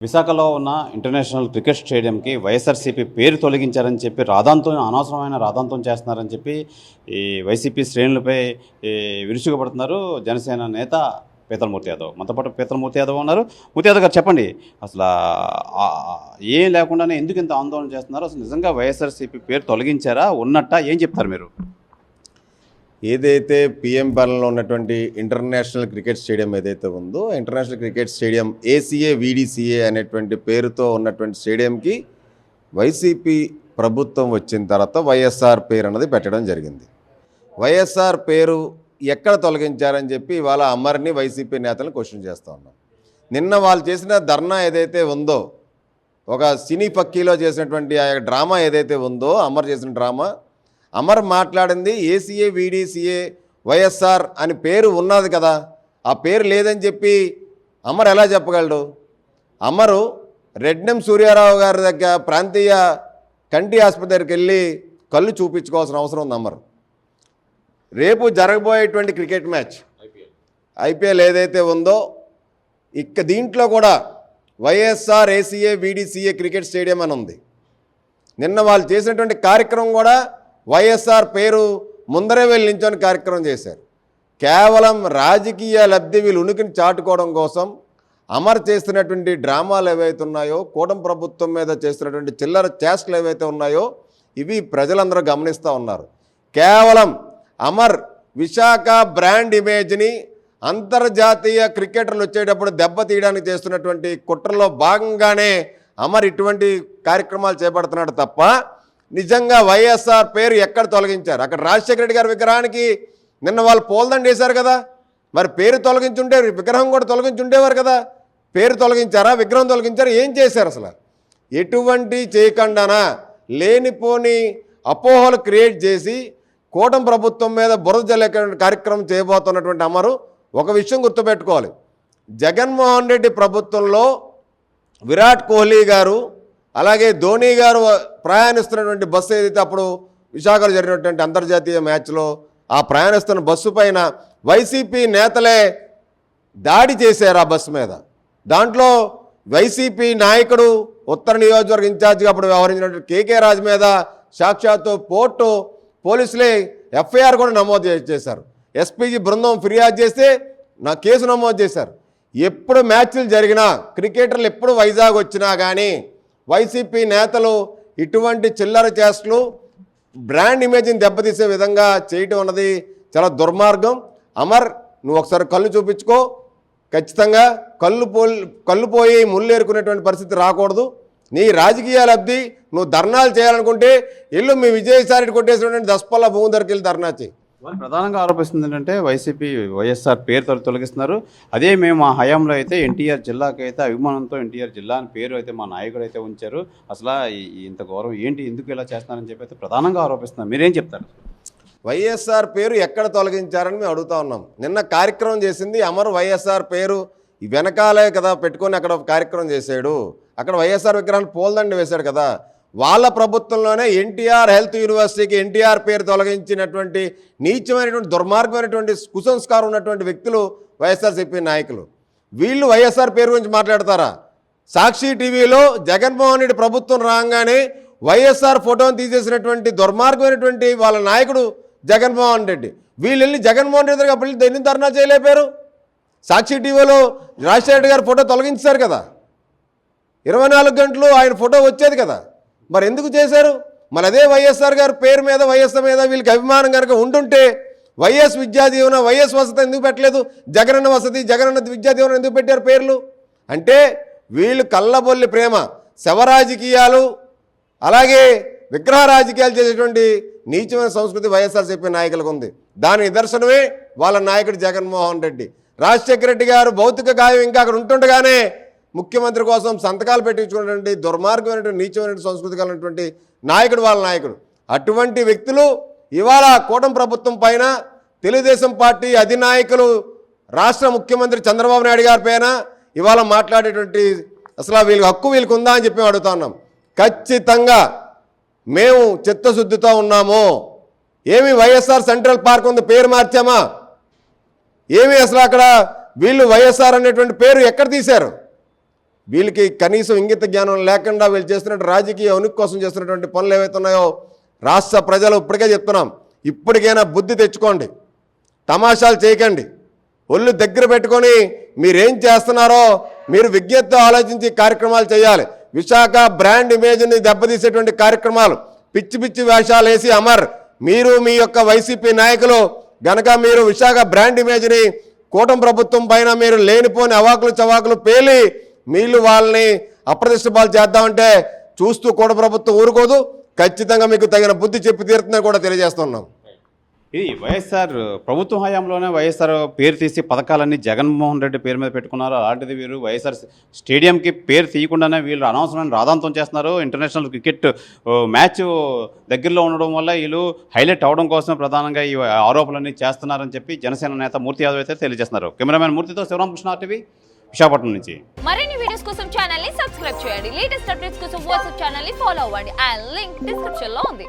విశాఖలో ఉన్న international cricket స్టేడియంకి YSRCP పేరు తొలగించారని చెప్పి అనవసరమైన రాద్ధాంతం చేస్తున్నారని చెప్పి ఈ వైసీపీ శ్రేణులపై విరుచుకుపడుతున్నారు జనసేన నేత పీతలమూర్తి యాదవ్. మనతో పాటు పీతలమూర్తి యాదవ్ ఉన్నారు. మూర్తి యాదవ్ గారు చెప్పండి, అసలు ఏం లేకుండానే ఎందుకు ఇంత ఆందోళన చేస్తున్నారు? అసలు నిజంగా వైఎస్ఆర్సీపీ పేరు తొలగించారా, ఉన్నట్టా, ఏం చెప్తారు మీరు? ఏదైతే పిఎం పాలనలో ఉన్నటువంటి ఇంటర్నేషనల్ క్రికెట్ స్టేడియం ఏదైతే ఉందో, international cricket stadium ACA VDCA అనేటువంటి పేరుతో ఉన్నటువంటి స్టేడియంకి వైసీపీ ప్రభుత్వం వచ్చిన తర్వాత వైఎస్ఆర్ పేరు అన్నది పెట్టడం జరిగింది. వైఎస్ఆర్ పేరు ఎక్కడ తొలగించారని చెప్పి ఇవాళ అమర్ని వైసీపీ నేతలను క్వశ్చన్ చేస్తూ ఉన్నాం. నిన్న వాళ్ళు చేసిన ధర్నా ఏదైతే ఉందో, ఒక సినీ పక్కీలో చేసినటువంటి ఆ డ్రామా ఏదైతే ఉందో, అమర్ చేసిన డ్రామా, అమర్ మాట్లాడింది ఏసీఏ వీడీసీఏ వైఎస్ఆర్ అని పేరు ఉన్నది కదా, ఆ పేరు లేదని చెప్పి అమర్ ఎలా చెప్పగలడు? అమరు రెడ్డెం సూర్యారావు గారి దగ్గర ప్రాంతీయ కంటి ఆసుపత్రికి వెళ్ళి కళ్ళు చూపించుకోవాల్సిన అవసరం ఉంది. అమర్ రేపు జరగబోయేటువంటి క్రికెట్ మ్యాచ్ ఐపీఎల్ ఏదైతే ఉందో, దీంట్లో కూడా YSR ACA VDCA cricket stadium అని ఉంది. నిన్న వాళ్ళు చేసినటువంటి కార్యక్రమం కూడా వైఎస్ఆర్ పేరు ముందరే వెళ్ళి నించొని కార్యక్రమం చేశారు. కేవలం రాజకీయ లబ్ధి వీళ్ళు ఉనికిని చాటుకోవడం కోసం అమర్ చేస్తున్నటువంటి డ్రామాలు ఏవైతే ఉన్నాయో, కూటమి ప్రభుత్వం మీద చేస్తున్నటువంటి చిల్లర చేష్టలు ఏవైతే ఉన్నాయో, ఇవి ప్రజలందరూ గమనిస్తూ ఉన్నారు. కేవలం అమర్ విశాఖ బ్రాండ్ ఇమేజ్ని అంతర్జాతీయ క్రికెటర్లు వచ్చేటప్పుడు దెబ్బతీయడానికి చేస్తున్నటువంటి కుట్రలో భాగంగానే అమర్ ఇటువంటి కార్యక్రమాలు చేపడుతున్నాడు తప్ప నిజంగా వైఎస్ఆర్ పేరు ఎక్కడ తొలగించారు? అక్కడ రాజశేఖర రెడ్డి గారి విగ్రహానికి నిన్న వాళ్ళు పూలదండ వేశారు కదా, మరి పేరు తొలగించుంటే విగ్రహం కూడా తొలగించుండేవారు కదా. పేరు తొలగించారా, విగ్రహం తొలగించారా, ఏం చేశారు? అసలు ఎటువంటి చేయకుండానా లేనిపోని అపోహలు క్రియేట్ చేసి కూటమి ప్రభుత్వం మీద బురద జల్లే కార్యక్రమం చేయబోతున్నటువంటి అమరు ఒక విషయం గుర్తుపెట్టుకోవాలి. జగన్మోహన్ రెడ్డి ప్రభుత్వంలో విరాట్ కోహ్లీ గారు అలాగే ధోని గారు ప్రయాణిస్తున్నటువంటి బస్సు ఏదైతే అప్పుడు విశాఖలో జరిగినటువంటి అంతర్జాతీయ మ్యాచ్లో ఆ ప్రయాణిస్తున్న బస్సు పైన వైసీపీ నేతలే దాడి చేశారు ఆ బస్సు మీద. దాంట్లో వైసీపీ నాయకుడు ఉత్తర నియోజకవర్గ ఇన్ఛార్జిగా అప్పుడు వ్యవహరించినటువంటి కేకే రాజు మీద సాక్షాత్తు పోలీసులే ఎఫ్ఐఆర్ కూడా నమోదు చేశారు. ఎస్పీజీ బృందం ఫిర్యాదు చేస్తే కేసు నమోదు చేశారు. ఎప్పుడు మ్యాచ్లు జరిగినా, క్రికెటర్లు ఎప్పుడు వైజాగ్ వచ్చినా కానీ వైసీపీ నేతలు ఇటువంటి చిల్లర చేష్టలు బ్రాండ్ ఇమేజ్ని దెబ్బతీసే విధంగా చేయటం అన్నది చాలా దుర్మార్గం. అమర్, నువ్వు ఒకసారి కళ్ళు చూపించుకో. ఖచ్చితంగా కళ్ళు పోయి ముళ్ళు ఏరుకునేటువంటి పరిస్థితి రాకూడదు. నీ రాజకీయ లబ్ధి నువ్వు ధర్నాలు చేయాలనుకుంటే ఇల్లు మీ విజయసాయి కొట్టేసినటువంటి దశపల్ల భూమి ధరకి వెళ్ళి ధర్నా చేయి. వాళ్ళు ప్రధానంగా ఆరోపిస్తుంది ఏంటంటే వైసీపీ వైఎస్ఆర్ పేరు తొలగిస్తున్నారు. అదే మేము మా హయాంలో అయితే ఎన్టీఆర్ జిల్లాకి అయితే అభిమానంతో ఎన్టీఆర్ జిల్లా అని పేరు అయితే మా నాయకుడు అయితే ఉంచారు. అసలు ఇంత గౌరవం ఏంటి, ఎందుకు ఇలా చేస్తున్నారని చెప్పి అయితే ప్రధానంగా ఆరోపిస్తున్నారు. మీరేం చెప్తారు? వైఎస్ఆర్ పేరు ఎక్కడ తొలగించారని మేము అడుగుతా ఉన్నాం. నిన్న కార్యక్రమం చేసింది అమర్ వైఎస్ఆర్ పేరు వెనకాలే కదా పెట్టుకొని అక్కడ కార్యక్రమం చేశాడు. అక్కడ వైఎస్ఆర్ విగ్రహాన్ని పూలదండ వేశాడు కదా. వాళ్ళ ప్రభుత్వంలోనే ఎన్టీఆర్ హెల్త్ యూనివర్సిటీకి ఎన్టీఆర్ పేరు తొలగించినటువంటి నీచమైనటువంటి దుర్మార్గమైనటువంటి కుసంస్కారం ఉన్నటువంటి వ్యక్తులు వైఎస్ఆర్సీపీ నాయకులు. వీళ్ళు వైఎస్ఆర్ పేరు గురించి మాట్లాడతారా? సాక్షి టీవీలో జగన్మోహన్ రెడ్డి ప్రభుత్వం రాగానే వైఎస్ఆర్ ఫోటోను తీసేసినటువంటి దుర్మార్గమైనటువంటి వాళ్ళ నాయకుడు జగన్మోహన్ రెడ్డి. వీళ్ళు వెళ్ళి జగన్మోహన్ రెడ్డి దగ్గర వెళ్ళి ఎన్ని ధర్నా చేయలేపారు? సాక్షి టీవీలో రాజశేఖర రెడ్డి గారి ఫోటో తొలగించారు కదా, 24 గంటలు ఆయన ఫోటో వచ్చేది కదా, మరి ఎందుకు చేశారు? మరి అదే వైఎస్ఆర్ గారి పేరు మీద వైఎస్ఆర్ మీద వీళ్ళకి అభిమానం కనుక ఉంటుంటే వైఎస్ విద్యా దీవెన, వైఎస్ వసతి ఎందుకు పెట్టలేదు? జగనన్న వసతి, జగనన్న విద్యా దీవెన ఎందుకు పెట్టారు పేర్లు? అంటే వీళ్ళు కళ్ళబొల్లి ప్రేమ, శవ రాజకీయాలు, అలాగే విగ్రహ రాజకీయాలు చేసేటువంటి నీచమైన సంస్కృతి వైఎస్ఆర్సీపీ నాయకులకు ఉంది. దాని నిదర్శనమే వాళ్ళ నాయకుడు జగన్మోహన్ రెడ్డి. రాజశేఖర రెడ్డి గారు భౌతిక గాయం ఇంకా అక్కడ ఉంటుండగానే ముఖ్యమంత్రి కోసం సంతకాలు పెట్టించుకున్నటువంటి దుర్మార్గమైనటువంటి నీచమైనటువంటి సంస్కృతి కలిగినటువంటి నాయకుడు వాళ్ళ నాయకుడు. అటువంటి వ్యక్తులు ఇవాళ కూటమి ప్రభుత్వం పైన, తెలుగుదేశం పార్టీ అధినాయకులు రాష్ట్ర ముఖ్యమంత్రి చంద్రబాబు నాయుడు గారి పైన ఇవాళ మాట్లాడేటువంటి అసలు వీళ్ళకి హక్కు వీళ్ళకి ఉందా అని చెప్పి అడుగుతా ఉన్నాం. ఖచ్చితంగా మేము చిత్తశుద్ధితో ఉన్నాము. ఏమి వైఎస్ఆర్ సెంట్రల్ పార్క్ ఉంది, పేరు మార్చామా? ఏమి అసలు అక్కడ వీళ్ళు వైఎస్ఆర్ అనేటువంటి పేరు ఎక్కడ తీశారు? వీళ్ళకి కనీసం ఇంగిత జ్ఞానం లేకుండా వీళ్ళు చేస్తున్నట్టు రాజకీయ ఉనికి కోసం చేస్తున్నటువంటి పనులు ఏవైతే ఉన్నాయో రాష్ట్ర ప్రజలు ఇప్పటికే చెప్తున్నాం, ఇప్పటికైనా బుద్ధి తెచ్చుకోండి, తమాషాలు చేయకండి, ఒళ్ళు దగ్గర పెట్టుకొని మీరేం చేస్తున్నారో మీరు విజ్ఞతతో ఆలోచించి కార్యక్రమాలు చేయాలి. విశాఖ బ్రాండ్ ఇమేజ్ని దెబ్బతీసేటువంటి కార్యక్రమాలు, పిచ్చి పిచ్చి వేషాలు వేసి అమర్ మీరు మీ యొక్క వైసీపీ నాయకులు గనక మీరు విశాఖ బ్రాండ్ ఇమేజ్ని కూటమి ప్రభుత్వం పైన మీరు లేనిపోని అవాకులు చవాకులు పేలి మీరు వాళ్ళని అప్రతిష్టపాలు చేద్దామంటే చూస్తూ కూటమి ప్రభుత్వం ఊరుకోదు. ఖచ్చితంగా మీకు తగిన బుద్ధి చెప్పి తీరుతుందని కూడా తెలియజేస్తున్నాం. ఇది వైఎస్ఆర్ ప్రభుత్వ హయాంలోనే వైఎస్ఆర్ పేరు తీసి పథకాలన్నీ జగన్మోహన్ రెడ్డి పేరు మీద పెట్టుకున్నారు. అలాంటిది వీరు వైఎస్ఆర్ స్టేడియంకి పేరు తీయకుండానే వీళ్ళు అనవసరమైన రాద్ధాంతం చేస్తున్నారు. ఇంటర్నేషనల్ క్రికెట్ మ్యాచ్ దగ్గరలో ఉండడం వల్ల వీళ్ళు హైలైట్ అవడం కోసం ప్రధానంగా ఈ ఆరోపణలన్నీ చేస్తున్నారని చెప్పి జనసేన నేత మూర్తి యాదవ్ అయితే తెలియజేస్తున్నారు. కెమెరామెన్ మూర్తితో శివరామకృష్ణ టీవీ విశాఖపట్నం నుంచి. మరిన్ని వీడియోస్ కోసం ఛానల్ ని సబ్స్క్రైబ్ చేయండి. లేటెస్ట్ అప్డేట్స్ కోసం వాట్సాప్ ఛానల్ ని ఫాలో అవ్వండి. ఆ లింక్ డిస్క్రిప్షన్ లో ఉంది.